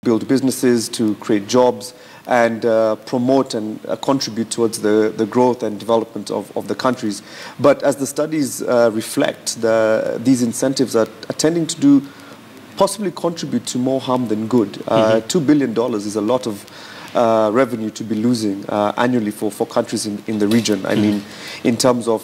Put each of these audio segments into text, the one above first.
build businesses, to create jobs, and promote and contribute towards the growth and development of the countries. But as the studies reflect, these incentives are tending to possibly contribute to more harm than good. $2 billion is a lot of revenue to be losing annually for countries in the region. I mean, in terms of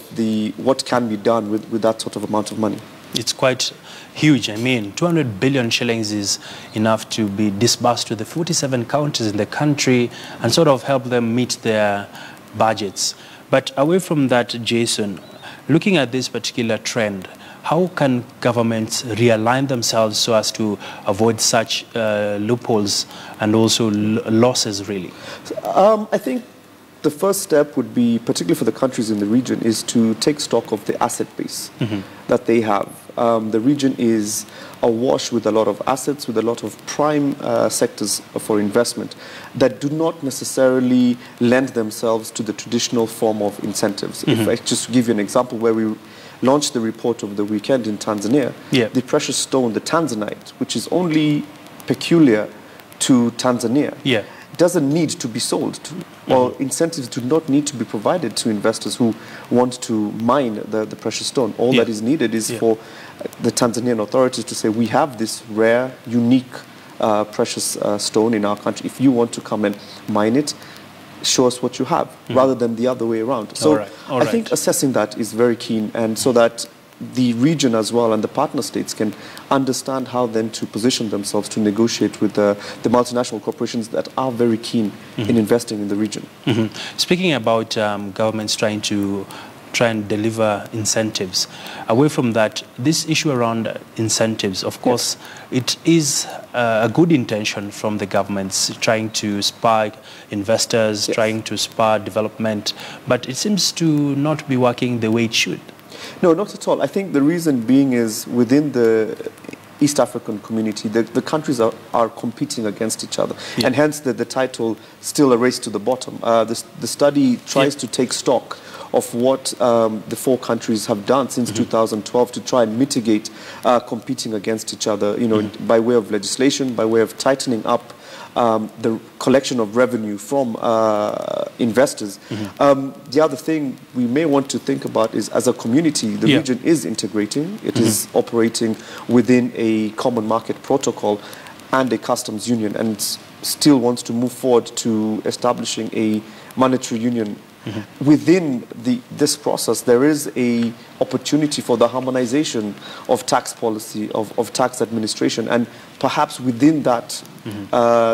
what can be done with that sort of amount of money. It's quite huge. I mean, 200 billion shillings is enough to be disbursed to the 47 counties in the country and sort of help them meet their budgets. But away from that, Jason, looking at this particular trend, how can governments realign themselves so as to avoid such loopholes and also losses, really? I think the first step would be, particularly for the countries in the region, is to take stock of the asset base that they have. The region is awash with a lot of assets, with a lot of prime sectors for investment that do not necessarily lend themselves to the traditional form of incentives. If I just give you an example, where we launched the report over the weekend in Tanzania, the precious stone, the Tanzanite, which is only peculiar to Tanzania, doesn't need to be sold to, or incentives do not need to be provided to investors who want to mine the precious stone. All that is needed is for the Tanzanian authorities to say, we have this rare, unique precious stone in our country. If you want to come and mine it, show us what you have, rather than the other way around. So I think assessing that is very keen, and so that the region as well and the partner states can understand how then to position themselves to negotiate with the multinational corporations that are very keen in investing in the region. Speaking about governments trying and deliver incentives, away from that, this issue around incentives, of course, it is a good intention from the governments trying to spur investors, trying to spur development, but it seems to not be working the way it should. No, not at all. I think the reason being is within the East African community, the countries are competing against each other. And hence the title, Still a Race to the Bottom. The study tries to take stock of what the four countries have done since 2012 to try and mitigate competing against each other, you know, by way of legislation, by way of tightening up the collection of revenue from investors. The other thing we may want to think about is, as a community, the region is integrating. It is operating within a common market protocol and a customs union, and still wants to move forward to establishing a monetary union. Within this process, there is an opportunity for the harmonization of tax policy, of tax administration, and perhaps within that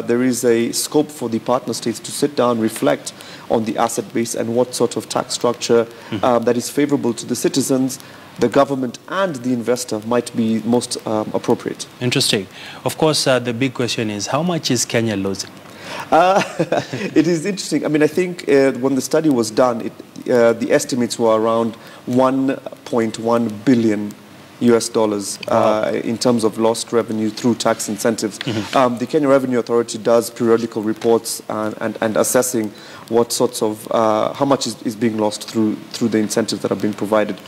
there is a scope for the partner states to sit down, reflect on the asset base and what sort of tax structure that is favorable to the citizens, the government and the investor might be most appropriate. Interesting. Of course, the big question is, how much is Kenya losing? It is interesting. I mean, I think when the study was done, the estimates were around $1.1 billion in terms of lost revenue through tax incentives. The Kenya Revenue Authority does periodical reports and assessing what sorts of, how much is being lost through the incentives that have been provided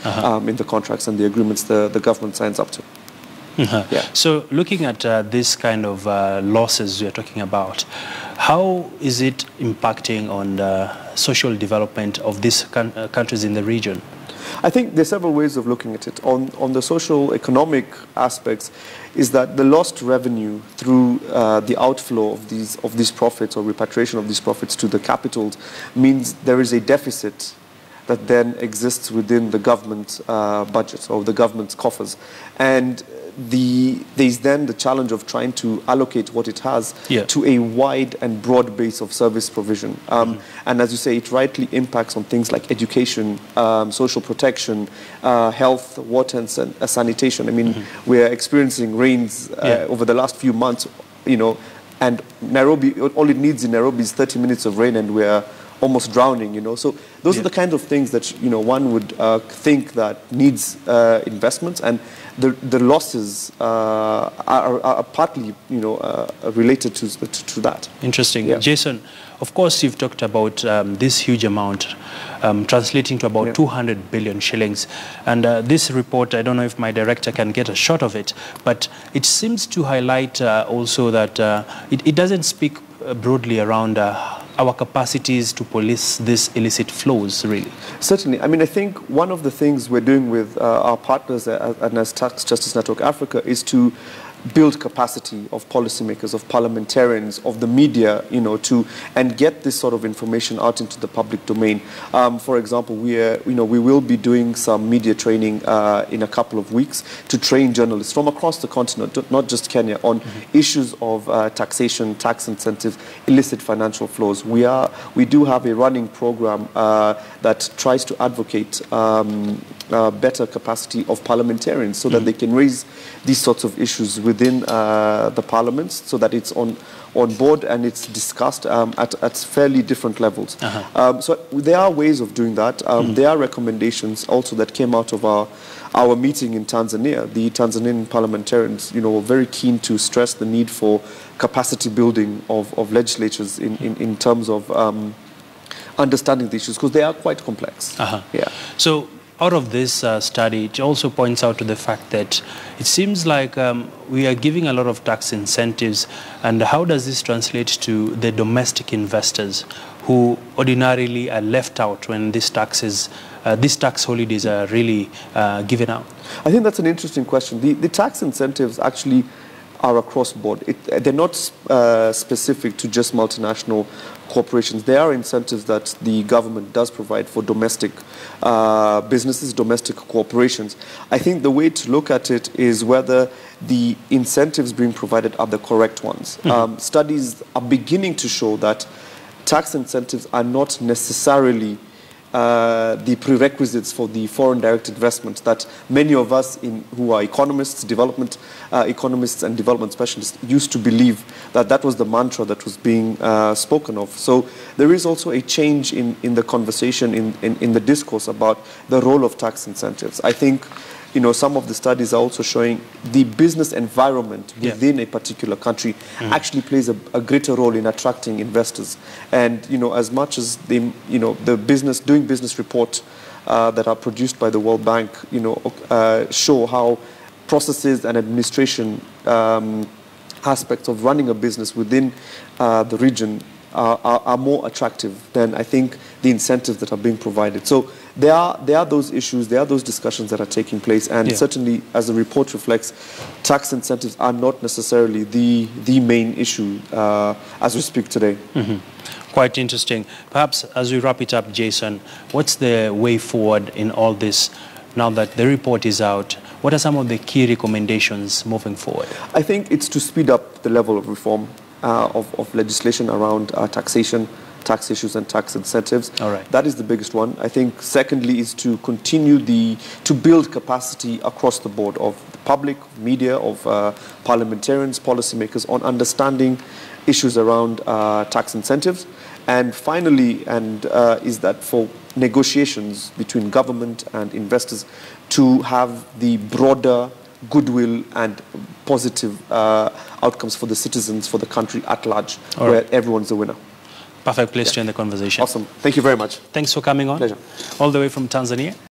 in the contracts and the agreements the government signs up to. So looking at this kind of losses we are talking about, how is it impacting on the social development of these countries in the region? I think there are several ways of looking at it. On the social economic aspects, is that the lost revenue through the outflow of these profits or repatriation of these profits to the capitals means there is a deficit that then exists within the government budget or the government's coffers. And there's then the challenge of trying to allocate what it has to a wide and broad base of service provision. And as you say, it rightly impacts on things like education, social protection, health, water and sanitation. I mean, we're experiencing rains over the last few months, you know, and Nairobi, all it needs in Nairobi is 30 minutes of rain and we're almost drowning, you know. So those are the kind of things that, you know, one would think that needs investments, and the losses are partly, you know, related to that. Interesting. Yeah. Jason, of course, you've talked about this huge amount, translating to about 200 billion shillings. And this report, I don't know if my director can get a shot of it, but it seems to highlight also that it doesn't speak broadly around our capacities to police these illicit flows, really. Certainly. I mean, I think one of the things we're doing with our partners and as Tax Justice Network Africa is to build capacity of policymakers, of parliamentarians, of the media, you know, and get this sort of information out into the public domain. For example, we will be doing some media training in a couple of weeks to train journalists from across the continent, not just Kenya, on issues of taxation, tax incentives, illicit financial flows. We do have a running program that tries to advocate better capacity of parliamentarians so that they can raise these sorts of issues within the parliaments, so that it's on board and it's discussed at fairly different levels. So there are ways of doing that. There are recommendations also that came out of our meeting in Tanzania. The Tanzanian parliamentarians, you know, were very keen to stress the need for capacity building of legislatures in terms of understanding the issues, because they are quite complex. Yeah. So out of this study, it also points out to the fact that it seems like we are giving a lot of tax incentives, and how does this translate to the domestic investors who ordinarily are left out when these tax holidays are really given out? I think that's an interesting question. The tax incentives actually are across board. They're not specific to just multinational corporations. There are incentives that the government does provide for domestic businesses, domestic corporations. I think the way to look at it is whether the incentives being provided are the correct ones. Studies are beginning to show that tax incentives are not necessarily the prerequisites for the foreign direct investment that many of us who are economists, development economists and development specialists used to believe that was the mantra that was being spoken of. So there is also a change in the conversation, in the discourse about the role of tax incentives. I think, you know, some of the studies are also showing the business environment within a particular country actually plays a greater role in attracting investors. And, you know, as much as doing business report that are produced by the World Bank, you know, show how processes and administration aspects of running a business within the region are more attractive than, I think, the incentives that are being provided. So there are those issues, there are those discussions that are taking place, and certainly, as the report reflects, tax incentives are not necessarily the main issue as we speak today. Quite interesting. Perhaps as we wrap it up, Jason, what's the way forward in all this now that the report is out? What are some of the key recommendations moving forward? I think it's to speed up the level of reform of legislation around taxation, tax issues and tax incentives. All right. That is the biggest one. I think secondly is to continue to build capacity across the board of the public, media, of parliamentarians, policymakers on understanding issues around tax incentives. And finally, is that for negotiations between government and investors to have the broader goodwill and positive outcomes for the citizens, for the country at large, where everyone's the winner. Perfect place to end the conversation. Awesome. Thank you very much. Thanks for coming on. Pleasure. All the way from Tanzania.